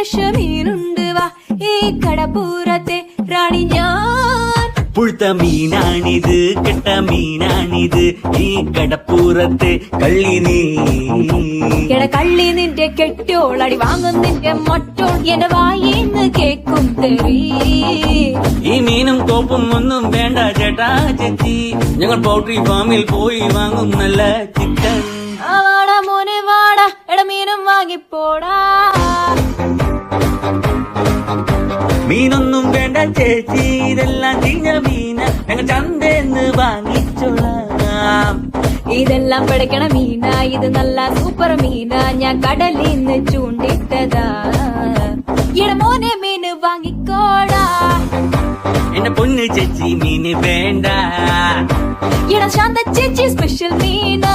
Fresh മീനുണ്ട് വാ ഈ കടപ്പുറത്തെ റാണി ഞാൻ. പുഴുത്ത മീനാണിത്, കെട്ട മീനാണിത്, ഈ കടപ്പുറത്തെ കള്ളി നീ. കള്ളി നിന്റെ കെട്ടോളടി വാങ്ങും നിന്റെ മറ്റോൾ എന്റെ വായിന്ന് കേക്കും തെറി. ഈ മീനും കോപ്പും ഒന്നും വേണ്ട ചേട്ടാ ചേച്ചി, ഞങ്ങൾ പൗൾട്രി ഫാമിൽ പോയി വാങ്ങും നല്ല ചിക്കൻ. വാടാ മോനെ വാടാ, മീനും വാങ്ങിപ്പോടാ. മീനൊന്നും വേണ്ട ചേച്ചി, ഇതെല്ലാം ചീഞ്ഞ മീന, ഞങ്ങൾ ചന്തേന്ന് വാങ്ങിച്ചോളാം. ഇതെല്ലാം പിടയ്ക്കണ മീന, ഇത് നല്ല സൂപ്പർ മീന, ഞാൻ കടലിന്ന് ചൂണ്ടിട്ടതാ. മോനെ മീന് വാങ്ങിക്കോടാ. എന്റെ പൊന്ന് ചേച്ചി മീന് വേണ്ട. ശാന്ത ചേച്ചി സ്പെഷ്യൽ മീന.